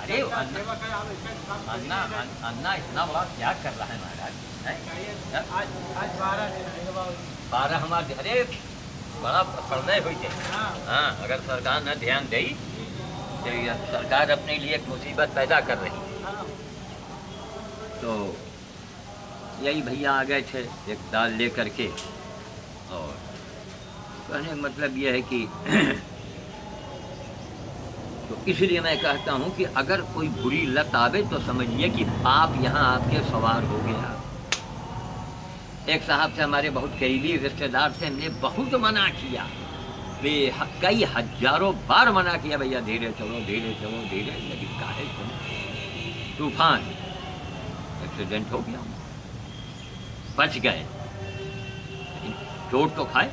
अरे अन्ना अन्ना इतना बड़ा त्याग कर रहा है महाराज। आज 12 हमारे, अरे बड़ा पर्दय हुई थे। हाँ, अगर सरकार न ध्यान दे तो सरकार अपने लिए एक मुसीबत पैदा कर रही। तो यही भैया आ गए थे एक दाल ले करके, और कहने का मतलब ये है कि तो इसलिए मैं कहता हूँ कि अगर कोई बुरी लत आवे तो समझिए कि पाप यहाँ आपके सवार हो गया। एक साहब से हमारे बहुत करीबी रिश्तेदार से हमने बहुत मना किया, कई हजारों बार मना किया, भैया धीरे चलो धीरे चलो धीरे, लेकिन काहे सुने। तूफान एक्सीडेंट हो गया, बच गए, लेकिन चोट तो खाए,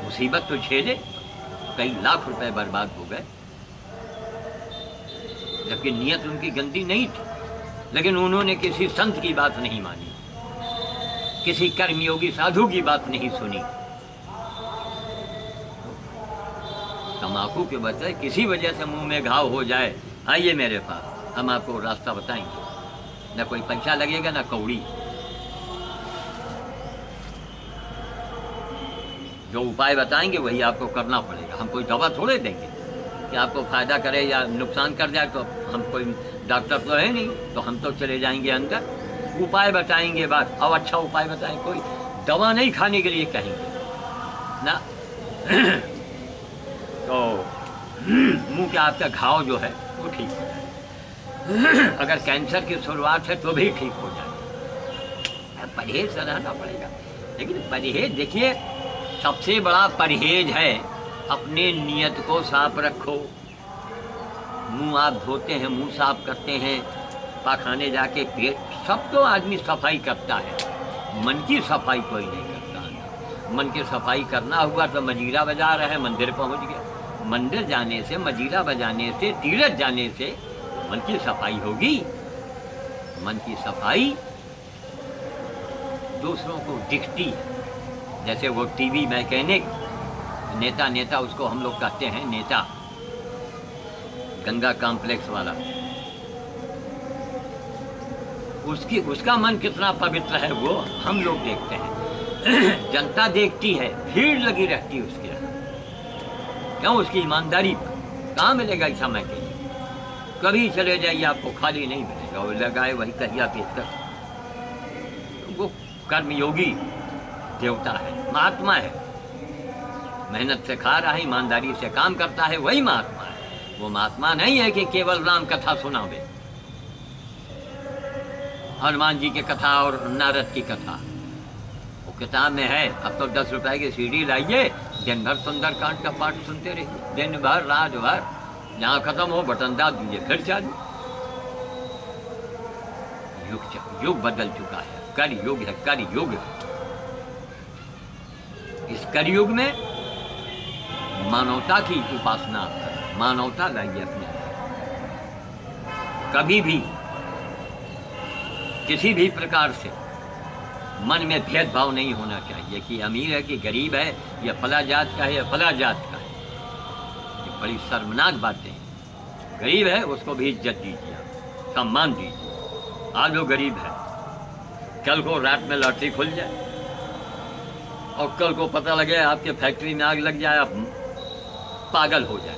मुसीबत तो झेले, कई लाख रुपए बर्बाद हो गए, जबकि नियत उनकी गंदी नहीं थी। लेकिन उन्होंने किसी संत की बात नहीं मानी, किसी कर्मयोगी साधु की बात नहीं सुनी। तम्बाकू के बच्चे किसी वजह से मुंह में घाव हो जाए, आइए मेरे पास, हम आपको रास्ता बताएंगे, न कोई पैसा लगेगा न कौड़ी। जो उपाय बताएंगे वही आपको करना पड़ेगा। हम कोई दवा थोड़े देंगे कि आपको फायदा करे या नुकसान कर जाए, तो हम कोई डॉक्टर तो है नहीं, तो हम तो चले जाएंगे अंदर, उपाय बताएंगे बस। और अच्छा उपाय बताएं, कोई दवा नहीं खाने के लिए कहेंगे ना। तो मुंह के आपका घाव जो है वो ठीक हो जाए, अगर कैंसर की शुरुआत है तो भी ठीक हो जाए। परहेज रहना पड़ेगा, लेकिन परहेज देखिए सबसे बड़ा परहेज है अपने नियत को साफ रखो। मुंह आप धोते हैं, मुंह साफ करते हैं, पाखाने जाके पेट, सब तो आदमी सफाई करता है, मन की सफाई कोई नहीं करता। मन की सफाई करना हुआ तो मजीरा बजा रहा है, मंदिर पहुंच गया। मंदिर जाने से, मजीरा बजाने से, तीरथ जाने से मन की सफाई होगी। मन की सफाई दूसरों को दिखती है। जैसे वो टीवी मैकेनिक, नेता उसको हम लोग कहते हैं, नेता, गंगा कॉम्प्लेक्स वाला, उसका मन कितना पवित्र है वो हम लोग देखते हैं। जनता देखती है, भीड़ लगी रहती है उसके यहाँ। क्यों? उसकी ईमानदारी कहाँ मिलेगा ऐसा मैकेनिक? कभी चले जाइए आपको खाली नहीं मिलेगा, वो लगाए वही कहिया पेशकश। वो कर्मयोगी देवता है, महात्मा है, मेहनत से खा रहा है, ईमानदारी से काम करता है, वही महात्मा है। वो महात्मा नहीं है कि केवल राम कथा सुनावे, हनुमान जी की कथा और नारद की कथा वो किताब में है। अब तो 10 रुपए की सीडी लाइए, दिन भर सुंदरकांड का पाठ सुनते रहिए, दिन भर रात भर, जहाँ खत्म हो बटन दाब दीजिए, फिर चालू। युग बदल चुका है, कर युग है, कर युग। इस कलयुग में मानवता की उपासना करें, मानवता लाइए अपने। कभी भी किसी भी प्रकार से मन में भेदभाव नहीं होना चाहिए कि अमीर है कि गरीब है, या फला जात का है या फला जात का है। ये बड़ी शर्मनाक बातें हैं। गरीब है उसको भी इज्जत दीजिए, सम्मान दीजिए। आज वो गरीब है, कल को रात में लॉटरी खुल जाए और कल को पता लगे आपके फैक्ट्री में आग लग जाए, आप पागल हो जाए,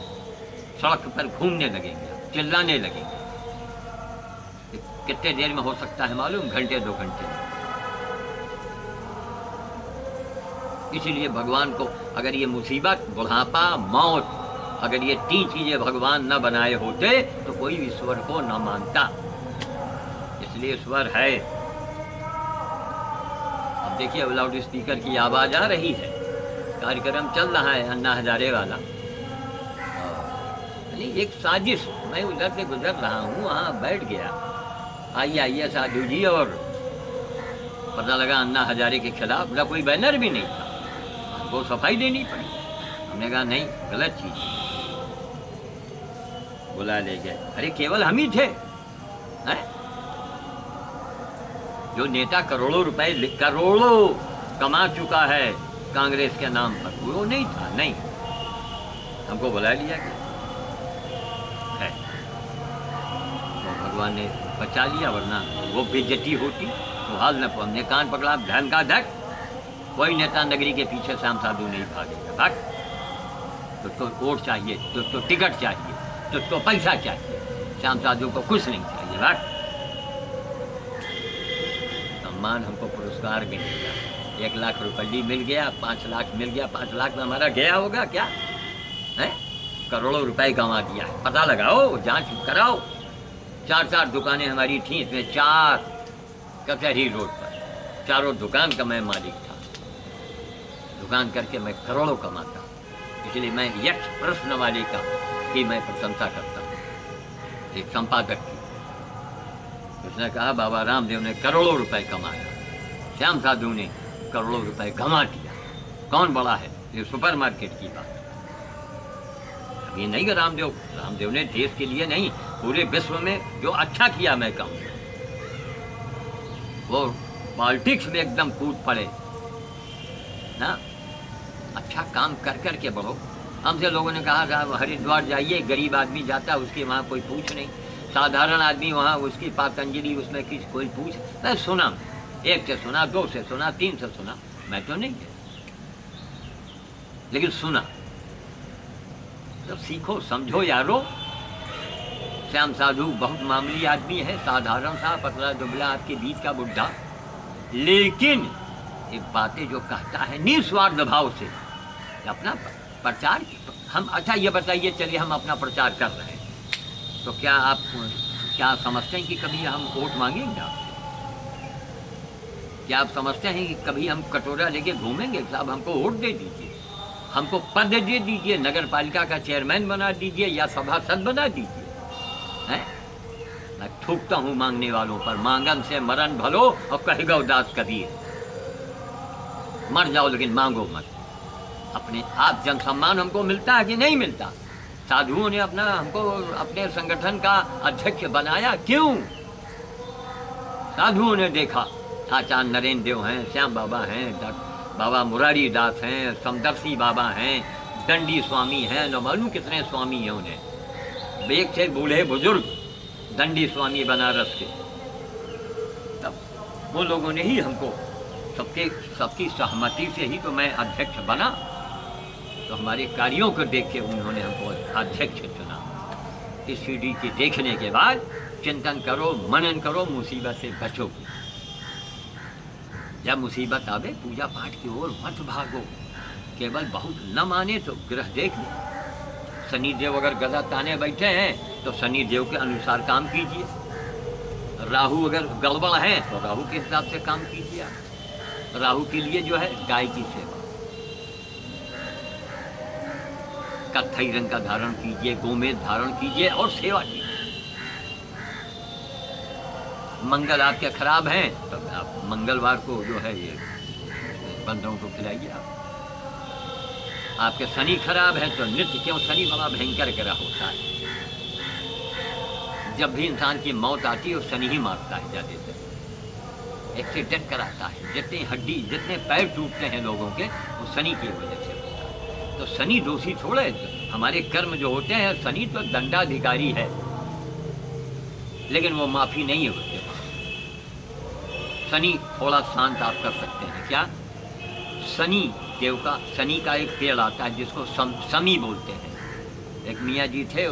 सड़क पर घूमने लगेंगे, चिल्लाने लगेंगे। कितने देर में हो सकता है मालूम? घंटे 2 घंटे में। इसीलिए भगवान को अगर ये मुसीबत, बुढ़ापा, मौत, अगर ये 3 चीजें भगवान न बनाए होते तो कोई ईश्वर को न मानता। इसलिए ईश्वर है। अब देखिए लाउड स्पीकर की आवाज आ रही है, कार्यक्रम चल रहा है अन्ना हजारे वाला। एक साजिश, मैं उधर से गुजर रहा हूँ, वहाँ बैठ गया, आइए साधु जी, और पता लगा अन्ना हजारे के खिलाफ ना कोई बैनर भी नहीं था, हमको सफाई देनी पड़ी। हमने कहा नहीं, गलत चीज। बुला ले गए। अरे केवल हम ही थे, हैं? जो नेता करोड़ों रुपए, करोड़ों कमा चुका है कांग्रेस के नाम पर, वो नहीं था। नहीं, हमको बुला लिया गया है। भगवान ने बचा लिया, वरना वो बेइज्जती होती तो हाल न। हमने कान पकड़ा, धन का धक, कोई नेता नगरी के पीछे श्याम साधु नहीं भागेगा। भाग तो वोट चाहिए, तो टिकट चाहिए, तो पैसा चाहिए, श्याम साधु को कुछ नहीं चाहिए। भाग। सम्मान हमको पुरस्कार भी मिल गया, 1 लाख रुपये मिल गया, 5 लाख मिल गया। 5 लाख में हमारा गया होगा क्या है? करोड़ों रुपए कमा दिया है। पता लगाओ, जांच कराओ। 4 दुकानें हमारी थी, इसमें 4 कचहरी रोड पर, चारों दुकान का मैं मालिक था। दुकान करके मैं करोड़ों कमाता, इसलिए मैं यक्ष प्रश्न वाले का की मैं प्रशंसा करता हूँ, एक संपादक की। उसने कहा बाबा रामदेव ने करोड़ों रुपए कमाया, श्याम साधु ने करोड़ों रुपए गंवा दिया। कौन बड़ा है? ये सुपरमार्केट की बात। ये नहीं कि रामदेव ने देश के लिए नहीं, पूरे विश्व में जो अच्छा किया मैं कहूँगा। वो पॉलिटिक्स में एकदम कूद पड़े ना, अच्छा काम कर कर के बढ़ो। हमसे लोगों ने कहा साहब हरिद्वार जाइए, गरीब आदमी जाता, उसके वहाँ कोई पूछ नहीं, साधारण आदमी वहाँ उसकी पतंजलि उसमें किसी कोई पूछ। मैं सुना, 1 से सुना, 2 से सुना, 3 से सुना, मैं तो नहीं गया, लेकिन सुना। तो सीखो समझो यारो। श्याम साधु बहुत मामूली आदमी है, साधारण सा पतला दुबला आपके बीच का बुढ़ा, लेकिन एक बातें जो कहता है निस्वार्थ भाव से अपना प्रचार। हम अच्छा ये बताइए, चलिए हम अपना प्रचार कर रहे हैं, तो क्या समझते हैं कि कभी हम वोट मांगेंगे आपसे? क्या आप समझते हैं कि कभी हम कटोरा लेके घूमेंगे? साहब हमको वोट दे दीजिए, हमको पद दे दीजिए, नगर पालिका का चेयरमैन बना दीजिए या सभासद बना दीजिए। हैं? मैं थूकता हूँ मांगने वालों पर, मांगन से मरण भलो, और कहेगा उदास कबीर, मर जाओ लेकिन मांगो मत। अपने आप जन सम्मान हमको मिलता है कि नहीं मिलता? साधुओं ने हमको अपने संगठन का अध्यक्ष बनाया, क्यों? साधुओं ने देखा, आचार्य नरेंद्र देव हैं, श्याम बाबा हैं, बाबा मुरारी दास हैं, समदर्शी बाबा हैं, दंडी स्वामी हैं, न मालूम कितने स्वामी हैं उन्हें। एक थे बूढ़े बुजुर्ग दंडी स्वामी बनारस के, तब वो लोगों ने ही हमको सबकी सहमति से ही तो मैं अध्यक्ष बना। तो हमारे कार्यों को देख के उन्होंने हमको अध्यक्ष चुना। इस सीढ़ी के देखने के बाद चिंतन करो, मनन करो, मुसीबत से बचोगे। जब मुसीबत आवे पूजा पाठ की ओर मत भागो, केवल बहुत न माने तो ग्रह देख लो। शनि देव अगर गदा ताने बैठे हैं तो शनि देव के अनुसार काम कीजिए। राहु अगर गड़बड़ है तो राहु के हिसाब से काम कीजिए। राहु के लिए जो है गाय की सेवा, कत्थई रंग का धारण कीजिए, गोमेद धारण कीजिए और सेवा कीजिए। मंगल आपके खराब हैं तो आप मंगलवार को जो है ये बंदरों को खिलाइए। आपके शनि खराब है तो नित्य, क्यों शनि बड़ा भयंकर ग्रह होता है। जब भी इंसान की मौत आती है वो शनि ही मारता है ज्यादातर, एक्सीडेंट कराता है। जितनी हड्डी जितने पैर टूटते हैं लोगों के वो शनि की वजह से होता है। तो शनि दोषी थोड़े, हमारे कर्म जो होते हैं, शनि तो दंडाधिकारी है लेकिन वो माफी नहीं है उसके पास। शनि थोड़ा शांत आप कर सकते हैं। क्या? शनि देव का, शनि का एक पेड़ आता है जिसको समी बोलते हैं। एक मियाँ जी थे,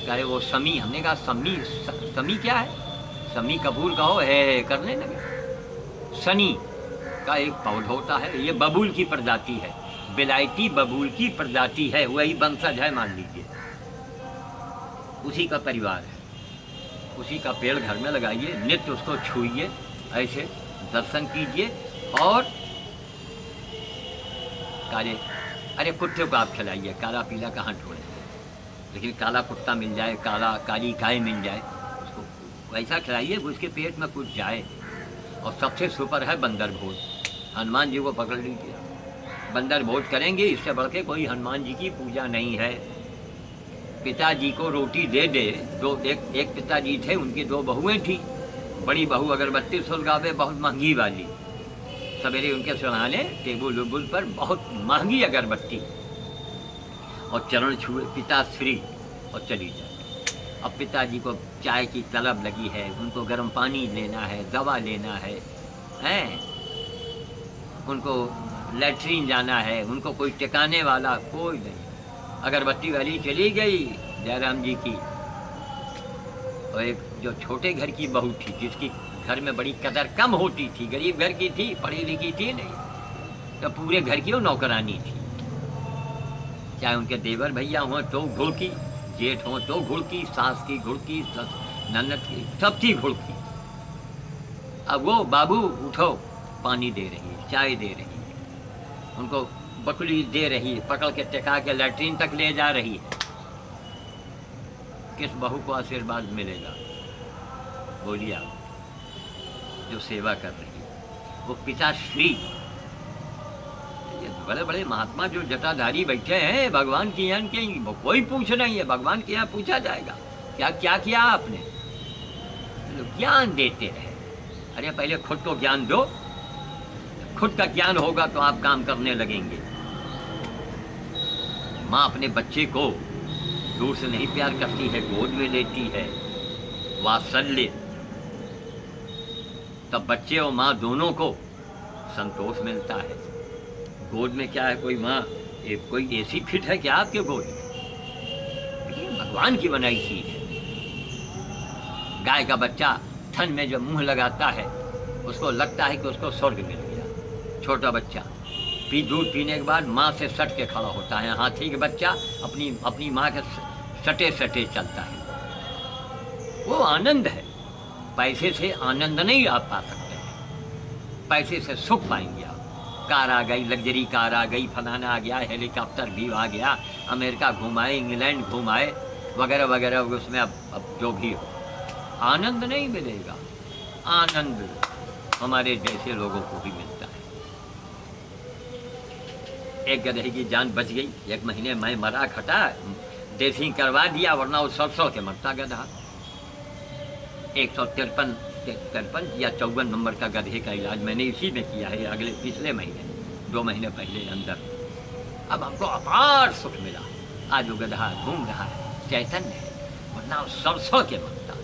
कहे वो समी, हमने कहा समी क्या है? समी कपूर कहो है करने लगे। शनि का एक पौधा होता है, ये बबूल की प्रजाति है, विलायती बबूल की प्रजाति है, वही वंशज है मान लीजिए, उसी का परिवार है। उसी का पेड़ घर में लगाइए, नित्य उसको छूइए, ऐसे दर्शन कीजिए। और अरे कुत्ते को आप खिलाइए, काला पीला कहाँ ढूंढेंगे, लेकिन काला कुत्ता मिल जाए, काली गाय मिल जाए, उसको वैसा खिलाइए उसके पेट में कुछ जाए। और सबसे सुपर है बंदर भोज। हनुमान जी को पकड़ लीजिए, बंदर भोज करेंगे, इससे बढ़ के कोई हनुमान जी की पूजा नहीं है। पिताजी को रोटी दे दे, एक पिताजी थे, उनकी 2 बहुएं थी। बड़ी बहू अगरबत्ती सुलगावे बहुत महंगी वाली, सवेरे उनके सुहाने टेबुल उबुल पर बहुत महंगी अगरबत्ती, और चरण छुए पिताश्री और चली जाए। अब पिताजी को चाय की तलब लगी है, उनको गर्म पानी लेना है, दवा लेना है, हैं? उनको लैट्रीन जाना है, उनको कोई टिकाने वाला कोई नहीं। अगरबत्ती वाली चली गई जयराम जी की, और एक जो छोटे घर की बहू थी जिसकी घर में बड़ी कदर कम होती थी, गरीब घर की थी, पढ़ी लिखी थी नहीं, तो पूरे घर की वो नौकरानी थी। चाहे उनके देवर भैया हों तो घुड़की, जेठ हों तो घुड़की, सास की घुड़की, ननद की, सबकी घुड़की। अब वो बाबू उठो, पानी दे रही है, चाय दे रही है, उनको बकली दे रही है, पकड़ के टिका के लैट्रीन तक ले जा रही है। किस बहू को आशीर्वाद मिलेगा? बोलिए आप, जो सेवा कर रही है वो पिताश्री। ये बड़े बड़े महात्मा जो जटाधारी बैठे हैं भगवान के यहाँ के, कोई पूछ नहीं है, भगवान के यहाँ पूछा जाएगा क्या क्या किया आपने? तो ज्ञान देते रहे। अरे पहले खुद को ज्ञान दो, खुद का ज्ञान होगा तो आप काम करने लगेंगे। माँ अपने बच्चे को दूर से नहीं प्यार करती है, गोद में लेती है, वात्सल्य, तब बच्चे और माँ दोनों को संतोष मिलता है। गोद में क्या है, कोई माँ कोई ऐसी फिट है क्या आपके गोद में? ये भगवान की बनाई चीज है। गाय का बच्चा ठंड में जब मुंह लगाता है उसको लगता है कि उसको स्वर्ग मिल गया। छोटा बच्चा दूध पीने के बाद माँ से सट के खड़ा होता है। हाथी का बच्चा अपनी माँ के सटे सटे चलता है। वो आनंद है। पैसे से आनंद नहीं आप पा सकते हैं, पैसे से सुख पाएंगे आप। कार आ गई, लग्जरी कार आ गई, फलाना आ गया, हेलीकॉप्टर भी आ गया, अमेरिका घुमाए, इंग्लैंड घुमाए, वगैरह वगैरह, उसमें अब जो भी हो, आनंद नहीं मिलेगा। आनंद हमारे जैसे लोगों को भी मिलता है। एक गधे की जान बच गई, 1 महीने में मरा खटा, ड्रेसिंग करवा दिया, वरना वो सड़ के मरता गधा। 153 या 54 नंबर का गधे का इलाज मैंने इसी में किया है, पिछले महीने, 2 महीने पहले अंदर। अब हमको अपार सुख मिला। आज वो गधा घूम रहा है, चैतन्य है, वरना वो सड़ के मरता।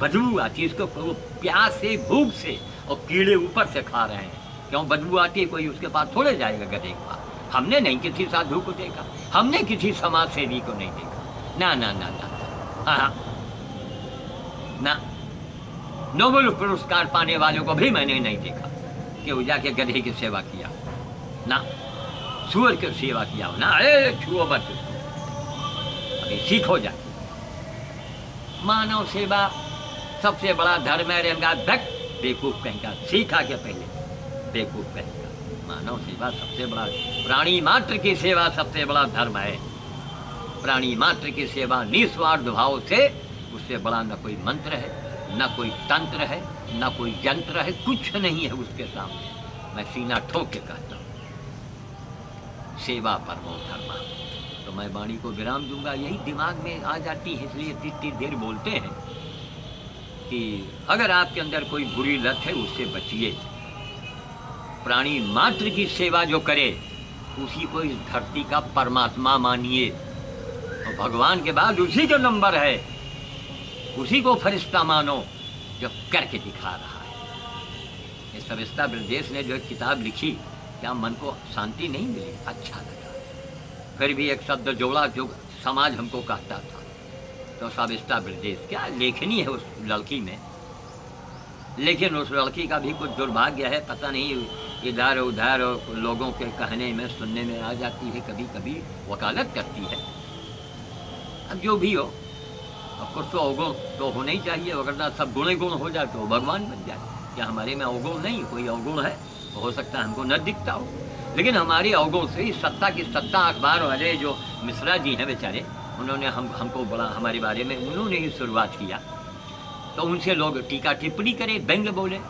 बदबू आती उसको, प्यास से, भूख से, और कीड़े ऊपर से खा रहे हैं। क्यों बदबू आती है? कोई उसके पास थोड़े जाएगा गधे के पास। हमने नहीं किसी साधु को देखा, हमने किसी समाज सेवी को नहीं देखा। ना ना ना ना, हाँ ना, नोबेल पुरस्कार पाने वालों को भी मैंने नहीं देखा कि वो जाके गधे की सेवा किया, ना सूअर की सेवा किया हो, ना अरे छुओ मत उसको, अभी सीखो जाके। मानव सेवा सबसे बड़ा धर्म है। रहेगा धक बेवकूफ कहेगा, सीखा के पहले बेवकूफ कहेगा। मानव सेवा सबसे बड़ा, प्राणी मात्र की सेवा सबसे बड़ा धर्म है। प्राणी मात्र की सेवा निस्वार्थ भाव से, उससे बड़ा न कोई मंत्र है, न कोई तंत्र है, न कोई यंत्र है, कुछ नहीं है उसके सामने। मैं सीना ठोक के कहता हूँ, सेवा परमो धर्मा। तो मैं वाणी को विराम दूंगा। यही दिमाग में आ जाती है, इसलिए इतनी देर बोलते हैं कि अगर आपके अंदर कोई बुरी लत है उससे बचिए। प्राणी मात्र की सेवा जो करे उसी को इस धरती का परमात्मा मानिए। और भगवान के बाद उसी का नंबर है, उसी को फरिश्ता मानो जो करके दिखा रहा है। इस सविस्ता ब्रजेश ने जो एक किताब लिखी, क्या मन को शांति नहीं मिली? अच्छा लगा। फिर भी एक शब्द जोड़ा जो समाज हमको कहता था, तो सविस्ता ब्रजेश, क्या लेखनी है उस लड़की में। लेकिन उस लड़की का भी कुछ दुर्भाग्य है, पता नहीं इधर उधर लोगों के कहने में, सुनने में आ जाती है, कभी कभी वकालत करती है। अब जो भी हो, अब कुछ तो अवगुण तो होना ही चाहिए, वरना सब गुण गुण हो जाए तो भगवान बन जाए। क्या हमारे में अवगुण नहीं? कोई अवगुण है, हो सकता है हमको न दिखता हो, लेकिन हमारे अवगुण से ही सत्ता की सत्ता। अखबार वाले जो मिश्रा जी हैं बेचारे, उन्होंने हमको बड़ा हमारे बारे में उन्होंने ही शुरुआत किया, तो उनसे लोग टीका टिप्पणी करे, व्यंग बोले।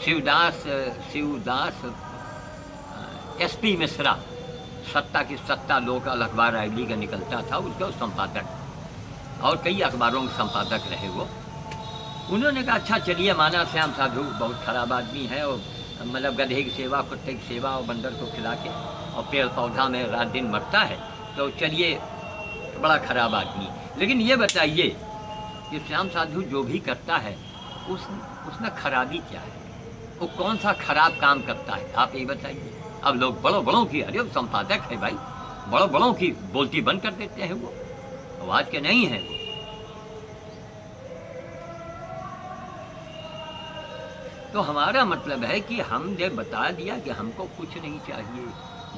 शिवदास SP मिश्रा, सत्ता की सत्ता लोकल अखबार आईडी का निकलता था, उसका संपादक, और कई अखबारों के संपादक रहे वो। उन्होंने कहा अच्छा चलिए, माना श्याम साधु बहुत खराब आदमी है, और मतलब गधे की सेवा, कुत्ते की सेवा, और बंदर को खिला के, और पेड़ पौधा में रात दिन मरता है, तो चलिए बड़ा खराब आदमी। लेकिन ये बताइए कि श्याम साधु जो भी करता है उसमें खराबी क्या है? वो कौन सा खराब काम करता है? आप ये बताइए। अब लोग बड़ों बड़ों की, अरे संपादक है भाई, बड़ों बड़ों की बोलती बंद कर देते हैं, वो आवाज के नहीं है वो। तो हमारा मतलब है कि हमने बता दिया कि हमको कुछ नहीं चाहिए।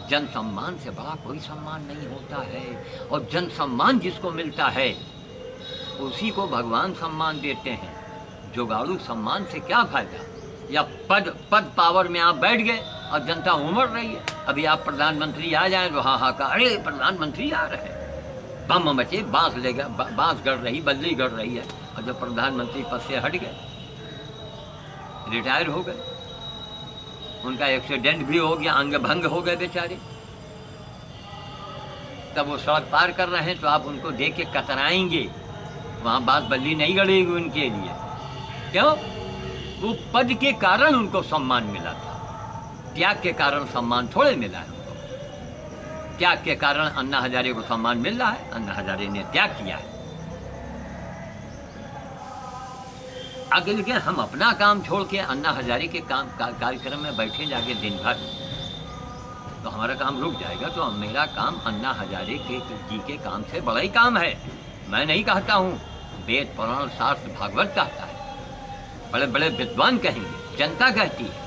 जन सम्मान से बड़ा कोई सम्मान नहीं होता है, और जन सम्मान जिसको मिलता है उसी को भगवान सम्मान देते हैं। जुगाड़ू सम्मान से क्या फायदा? या पद पावर में आप बैठ गए और जनता उमड़ रही है। अभी आप प्रधानमंत्री आ जाए तो हाँ का, अरे प्रधानमंत्री आ रहे हैं, बम मचे, बांस ले गए, बांस गड़ रही, बल्ली गड़ रही है। और जब प्रधानमंत्री पद से हट गए, रिटायर हो गए, उनका एक्सीडेंट भी हो गया, अंग भंग हो गए बेचारे, तब वो सड़क पार कर रहे हैं तो आप उनको देख के कतराएंगे, वहाँ बात बल्ली नहीं गड़ेगी उनके लिए। क्यों? वो पद के कारण उनको सम्मान मिला था, त्याग के कारण सम्मान थोड़े मिला है उनको। त्याग के कारण अन्ना हजारे को सम्मान मिल रहा है, अन्ना हजारे ने त्याग किया है। आगे लेकिन हम अपना काम छोड़ के अन्ना हजारे के काम कार्यक्रम में बैठे जाके दिन भर, तो हमारा काम रुक जाएगा। तो मेरा काम अन्ना हजारे के जी के काम से बड़ा ही काम है। मैं नहीं कहता हूँ, वेद पुराण शास्त्र भागवत कहता है, बड़े बड़े विद्वान कहेंगे, जनता कहती है।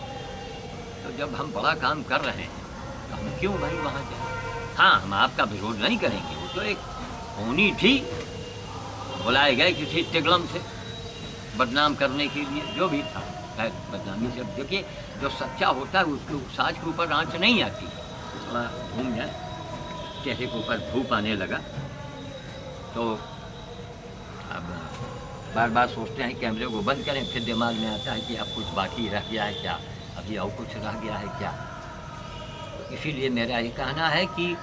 तो जब हम बड़ा काम कर रहे हैं तो हम क्यों भाई वहाँ जाए? हाँ, हम आपका विरोध नहीं करेंगे, वो तो एक होनी थी, बुलाए गए किसी तिगड़म से बदनाम करने के लिए, जो भी था बदनामी से। देखिए, जो सच्चा होता है उसको साज के ऊपर आँच नहीं आती। थोड़ा घूम जाए, चेहरे के ऊपर धूप आने लगा, तो अब बार बार सोचते हैं कैमरे को बंद करें, फिर दिमाग में आता है कि अब कुछ बाकी रह गया है क्या, अभी और कुछ रह गया है क्या। इसीलिए मेरा ये कहना है कि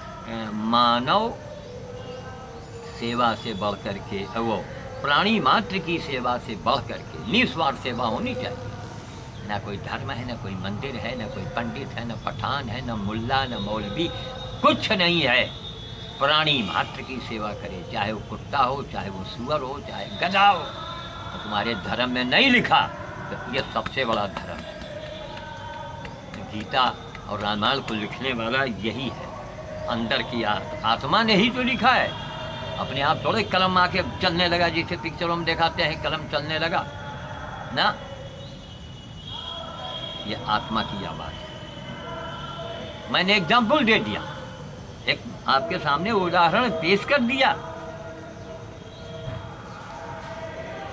मानव सेवा से बढ़ करके, वो प्राणी मात्र की सेवा से बढ़ करके निस्वार्थ सेवा होनी चाहिए। ना कोई धर्म है, ना कोई मंदिर है, ना कोई पंडित है, ना पठान है, ना मुल्ला, ना मौलवी, कुछ नहीं है। प्राणी मात्र की सेवा करे, चाहे वो कुत्ता हो, चाहे वो सुअर हो, चाहे गधा हो। तो तुम्हारे धर्म में नहीं लिखा तो ये सबसे बड़ा धर्म है। गीता और रामायण को लिखने वाला यही है, अंदर की आत्मा ने ही तो लिखा है। अपने आप थोड़े कलम आके चलने लगा, जैसे पिक्चरों में दिखाते हैं कलम चलने लगा ना, ये आत्मा की आवाज है। मैंने एग्जाम्पल दे दिया, एक आपके सामने उदाहरण पेश कर दिया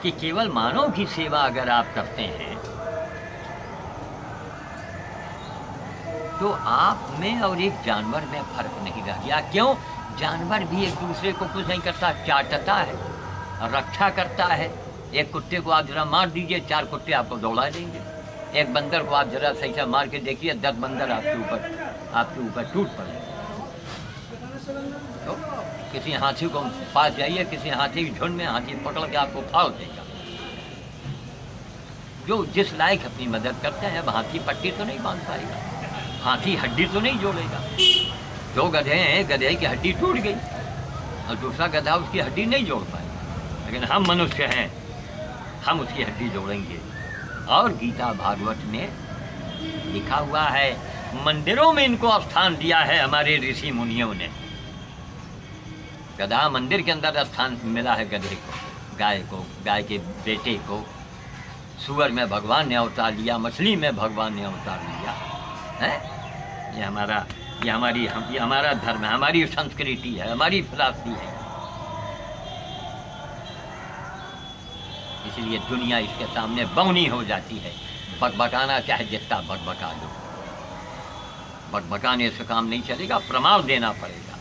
कि केवल मानव की सेवा अगर आप करते हैं तो आप में और एक जानवर में फर्क नहीं रह गया। क्यों? जानवर भी एक दूसरे को कुछ नहीं करता, चाटता है, रक्षा करता है। एक कुत्ते को आप जरा मार दीजिए, 4 कुत्ते आपको दौड़ा देंगे। एक बंदर को आप जरा सही से मार के देखिए, 10 बंदर आपके ऊपर टूट पड़ेंगे। तो किसी हाथी को पास जाइए, किसी हाथी की झुंड में हाथी पकड़ के आपको फाड़ देगा। जो जिस लायक अपनी मदद करते हैं, अब हाथी पट्टी तो नहीं बांध पाएगा, हाथी हड्डी तो नहीं जोड़ेगा। जो गधे हैं, गधे की हड्डी टूट गई और दूसरा गधा उसकी हड्डी नहीं जोड़ पाएगा, लेकिन हम मनुष्य हैं, हम उसकी हड्डी जोड़ेंगे। और गीता भागवत में लिखा हुआ है, मंदिरों में इनको स्थान दिया है हमारे ऋषि मुनियों ने। गधा मंदिर के अंदर स्थान मिला है गधे को, गाय के बेटे को। सुअर में भगवान ने अवतार लिया, मछली में भगवान ने अवतार लिया है। ये हमारा धर्म है, हमारी संस्कृति है, हमारी फिलॉसफी है। इसलिए दुनिया इसके सामने बौनी हो जाती है। बकबकाना चाहे जितना बकबका दो, बकबकाने से काम नहीं चलेगा, प्रमाण देना पड़ेगा।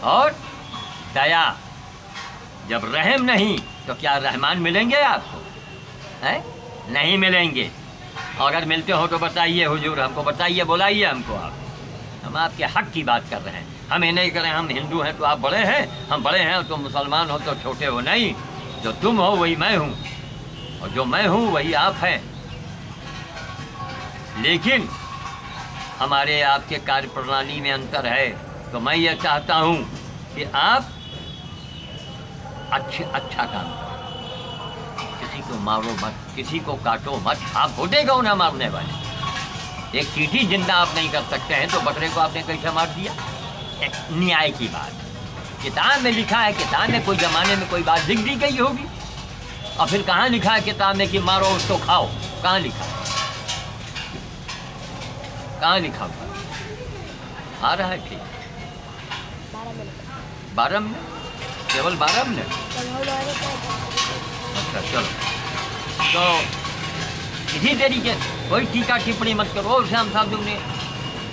और दया, जब रहम नहीं तो क्या रहमान मिलेंगे आपको? हैं? नहीं मिलेंगे। अगर मिलते हो तो बताइए हुजूर, हमको बताइए, बुलाइए हमको आप। हम आपके हक की बात कर रहे हैं, हम ये नहीं करें हम हिंदू हैं तो आप बड़े हैं, हम बड़े हैं तो मुसलमान हो तो छोटे हो। नहीं, जो तुम हो वही मैं हूँ, और जो मैं हूँ वही आप हैं। लेकिन हमारे आपके कार्य प्रणाली में अंतर है। तो मैं ये चाहता हूँ कि आप अच्छा काम करो, किसी को मारो मत, किसी को काटो मत। आप होते कौन ना मारने वाले? एक चींटी जिंदा आप नहीं कर सकते हैं तो बकरे को आपने कैसे मार दिया? एक न्याय की बात, किताब में लिखा है, किताब में कोई जमाने में कोई बात लिख दी गई होगी, और फिर कहाँ लिखा है किताब में कि मारो उसको खाओ? कहाँ लिखा है? कहाँ लिखा हुआ? आ रहा है ठीक 12 मिनट, केवल 12 मिनट। अच्छा चलो, तो इसी तरीके से कोई टीका टिप्पणी मत करो। और श्याम साधु ने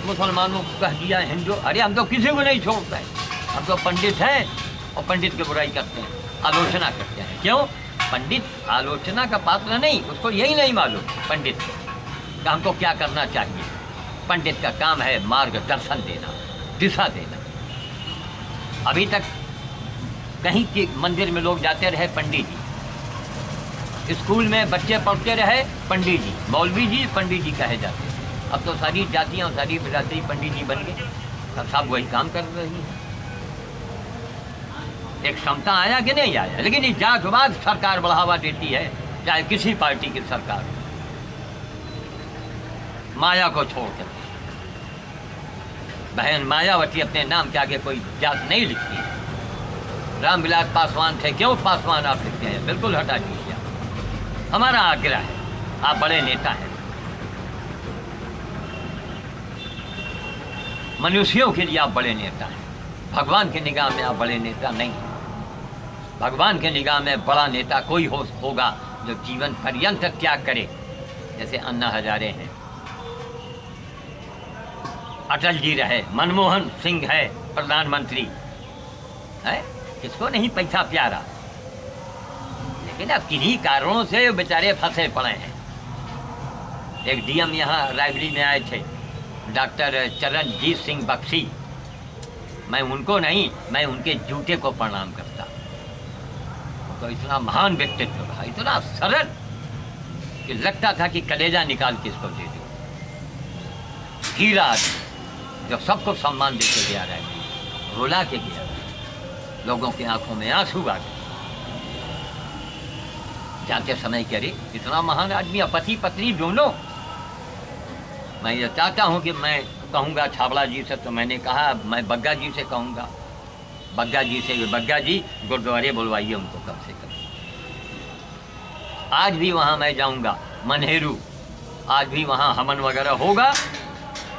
मुसलमानों को कह दिया हिंदू, अरे हम तो किसी को नहीं छोड़ते हैं, हम तो पंडित हैं और पंडित की बुराई करते हैं, आलोचना करते हैं। क्यों? पंडित आलोचना का पात्र नहीं, उसको यही नहीं मालूम पंडित का हमको क्या करना चाहिए। पंडित का काम है मार्गदर्शन देना, दिशा देना। अभी तक कहीं के मंदिर में लोग जाते रहे पंडित जी, स्कूल में बच्चे पढ़ते रहे पंडित जी, मौलवी जी पंडित जी कहे जाते। अब तो सारी जातियाँ और सारी बिरादरी पंडित जी बन गए, सब वही काम कर रही हैं। एक क्षमता आया कि नहीं आया? लेकिन इस जातवाद सरकार बढ़ावा देती है, चाहे किसी पार्टी की सरकार, माया को छोड़कर। बहन मायावती अपने नाम के आगे कोई जात नहीं लिखती है। रामविलास पासवान थे, क्यों पासवान आप लिखते हैं? बिल्कुल हटा दीजिए। हमारा आग्रह है, आप बड़े नेता हैं, मनुष्यों के लिए आप बड़े नेता हैं, भगवान की निगाह में आप बड़े नेता नहीं हैं। भगवान के निगाह में बड़ा नेता कोई होगा जो जीवन पर्यंत त्याग करे, जैसे अन्ना हजारे हैं, अटल जी रहे, मनमोहन सिंह है प्रधानमंत्री है, किसको नहीं पैसा प्यारा, लेकिन अब किन्हीं कारणों से बेचारे फंसे पड़े हैं। एक डीएम यहाँ रायबरेली में आए थे, डॉक्टर चरणजीत सिंह बख्शी, मैं उनको नहीं, मैं उनके जूते को प्रणाम करता। तो इतना महान व्यक्तित्व रहा, इतना सरल कि लगता था कि कलेजा निकाल के इसको दे दो। हीरा जो सबको सम्मान देके गया रहा, रुला के गया, लोगों की आंखों में आंसू आ गए जाते समय। करे इतना महान आदमी, पति पत्नी दोनों। मैं ये चाहता हूँ कि मैं कहूँगा छाबड़ा जी से, तो मैंने कहा मैं बग्गा जी से कहूँगा, बग्गा जी से, बग्गा जी गुरुद्वारे बुलवाइए उनको कम से कम। आज भी वहाँ मैं जाऊँगा मन्हेरू, आज भी वहाँ हवन वगैरह होगा,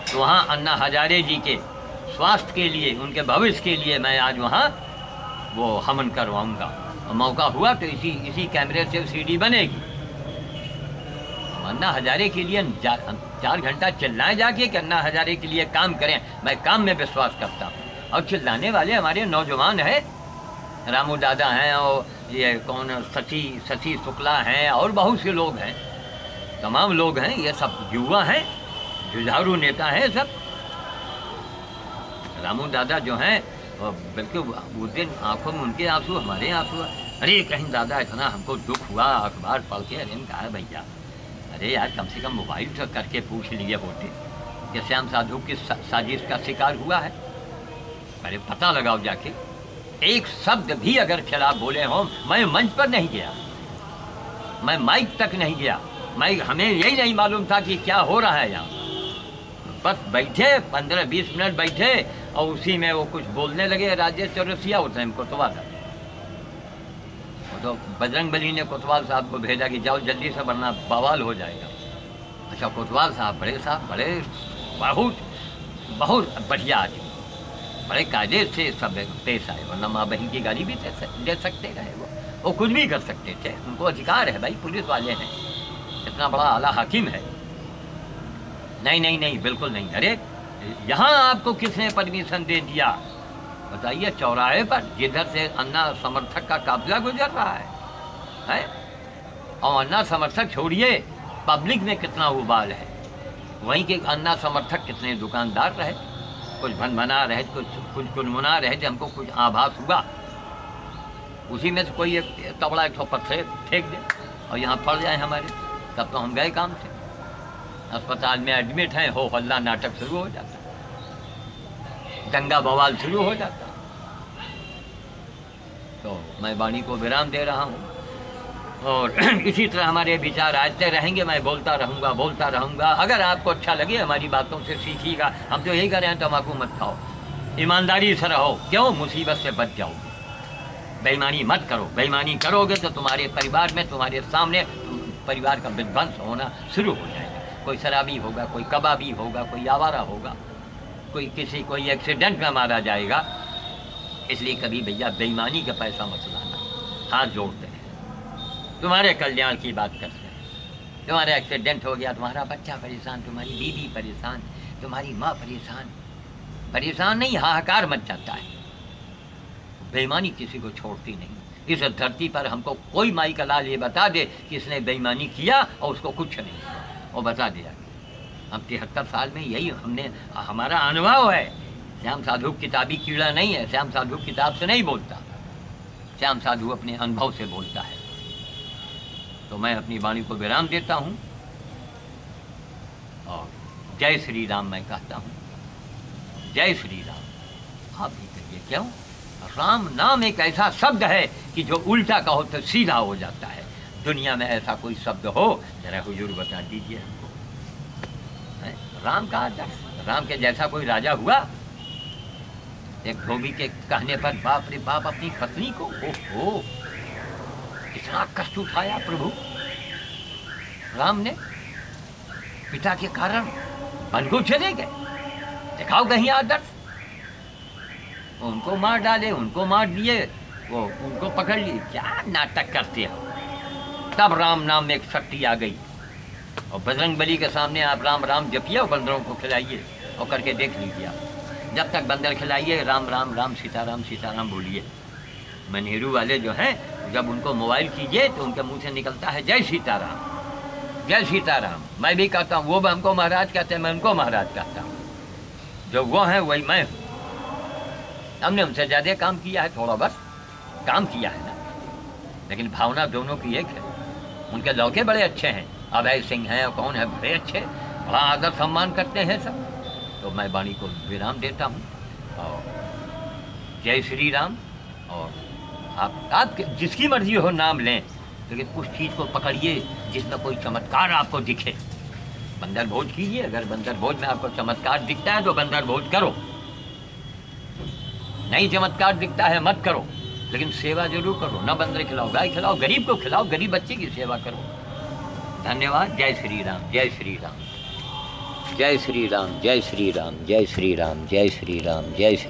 तो वहाँ अन्ना हजारे जी के स्वास्थ्य के लिए, उनके भविष्य के लिए मैं आज वहाँ वो हवन करवाऊँगा। और मौका हुआ तो इसी कैमरे से सीडी बनेगी। अन्ना हजारे के लिए 4 घंटा चिल्लाएं जाके कि अन्ना हजारे के लिए काम करें। मैं काम में विश्वास करता हूँ, और चिल्लाने वाले हमारे नौजवान हैं, रामू दादा हैं, और ये कौन शशि शुक्ला हैं, और बहुत से लोग हैं, तमाम लोग हैं, ये सब युवा हैं, जुझारू नेता हैं सब। रामू दादा जो हैं बिल्कुल उस दिन आंखों में उनके आंसू, हमारे आंसू। अरे कहीं दादा इतना हमको दुख हुआ अखबार पढ़ के। अरे कहा भैया, अरे यार कम से कम मोबाइल तो करके पूछ लिए होते कि श्याम साधु की साजिश का शिकार हुआ है। अरे पता लगाओ जाके, एक शब्द भी अगर खिलाफ बोले हों। मैं मंच पर नहीं गया, मैं माइक तक नहीं गया, हमें यही नहीं मालूम था कि क्या हो रहा है यहाँ। बस बैठे 15-20 मिनट बैठे, और उसी में वो कुछ बोलने लगे राजेश चौरसिया, उस टाइम कोतवाल था। तो बजरंगबली ने कोतवाल साहब को भेजा कि जाओ जल्दी से, वरना बवाल हो जाएगा। अच्छा, कोतवाल साहब बड़े बहुत बढ़िया आदमी, बड़े कायदे से सब पेश आए, वरना माँ बहन की गाली भी दे सकते रहे। वो कुछ भी कर सकते थे, उनको अधिकार है भाई, पुलिस वाले हैं, इतना बड़ा आला हाकिम है। नहीं बिल्कुल नहीं। अरे यहाँ आपको किसने परमिशन दे दिया बताइए? चौराहे पर जिधर से अन्ना समर्थक का काफिला गुजर रहा है? और अन्ना समर्थक छोड़िए, पब्लिक में कितना उबाल है। वहीं के अन्ना समर्थक कितने दुकानदार रहे, कुछ भनभना रहे, कुछ गुनगुना रहे थे, हमको कुछ आभास हुआ। उसी में से कोई एक तबड़ा एक पत्थर फेंक दे और यहाँ पड़ जाए हमारे, तब तो हम गए काम से। अस्पताल में एडमिट हैं, हो हल्ला नाटक शुरू हो जाता, दंगा बवाल शुरू हो जाता। तो मैं वाणी को विराम दे रहा हूँ और इसी तरह हमारे विचार आते रहेंगे। मैं बोलता रहूँगा। अगर आपको अच्छा लगे हमारी बातों से सीखिएगा। हम तो यही कह रहे हैं, तम्बाकू मत खाओ, ईमानदारी से रहो, क्यों मुसीबत से बच जाओगे। बेईमानी मत करो, बेईमानी करोगे तो तुम्हारे परिवार में, तुम्हारे सामने परिवार का विध्वंस होना शुरू हो जाएगा। कोई शराबी होगा, कोई कबाबी होगा, कोई आवारा होगा, कोई एक्सीडेंट में मारा जाएगा। इसलिए कभी भैया बेईमानी का पैसा मत लाना। हाथ जोड़ते हैं, तुम्हारे कल्याण की बात करते हैं। तुम्हारा एक्सीडेंट हो गया, तुम्हारा बच्चा परेशान, तुम्हारी बीवी परेशान, तुम्हारी माँ परेशान नहीं, हाहाकार मच जाता है। बेईमानी किसी को छोड़ती नहीं। इस धरती पर हमको कोई माई का लाल ये बता दे कि इसने बेईमानी किया और उसको कुछ नहीं, और बता दिया। हम 73 साल में यही हमारा अनुभव है। श्याम साधु किताबी कीड़ा नहीं है। श्याम साधु किताब से नहीं बोलता, श्याम साधु अपने अनुभव से बोलता है। तो मैं अपनी वाणी को विराम देता हूँ और जय श्री राम मैं कहता हूँ। जय श्री राम। आप भी कहिए, क्यों? राम नाम एक ऐसा शब्द है कि जो उल्टा कहो तो सीधा हो जाता है। दुनिया में ऐसा कोई शब्द हो, जरा हुजूर बता दीजिए हमको। राम का आदर्श, राम के जैसा कोई राजा हुआ? एक धोबी के कहने पर बाप रे बाप अपनी पत्नी को ओहो कितना कष्ट उठाया प्रभु राम ने। पिता के कारण वन को चले गए। दिखाओ कहीं आदर्श। उनको मार डाले, उनको मार दिए, वो उनको पकड़ लिए। क्या नाटक करते हो। तब राम नाम में एक शक्ति आ गई और बजरंग बली के सामने आप राम राम जपिए और बंदरों को खिलाइए और करके देख लीजिए। जब तक बंदर खिलाइए राम राम राम सीताराम बोलिए। मनेरू वाले जो हैं, जब उनको मोबाइल कीजिए तो उनके मुंह से निकलता है जय सीताराम, जय सीताराम। मैं भी कहता हूँ, वो भी हमको महाराज कहते हैं, मैं उनको महाराज कहता हूँ। जो वो हैं वही मैं हूँ। हमने उनसे ज़्यादा काम किया है, थोड़ा बस काम किया है ना, लेकिन भावना दोनों की एक है। उनके लौके बड़े अच्छे हैं, अभय सिंह हैं और कौन है, बड़े अच्छे, बड़ा आदर सम्मान करते हैं सब। तो मैं वाणी को विराम देता हूँ और जय श्री राम। और आप जिसकी मर्जी हो नाम लें, लेकिन उस चीज़ को पकड़िए जिसमें कोई चमत्कार आपको दिखे। बंदर भोज कीजिए, अगर बंदर भोज में आपको चमत्कार दिखता है तो बंदर भोज करो। नहीं चमत्कार दिखता है मत करो, लेकिन सेवा जरूर करो। ना बंदर खिलाओ, गाय खिलाओ, गरीब को खिलाओ, गरीब बच्चे की सेवा करो। धन्यवाद। जय श्री राम, जय श्री राम, जय श्री राम, जय श्री राम, जय श्री राम, जय श्री राम, जय श्री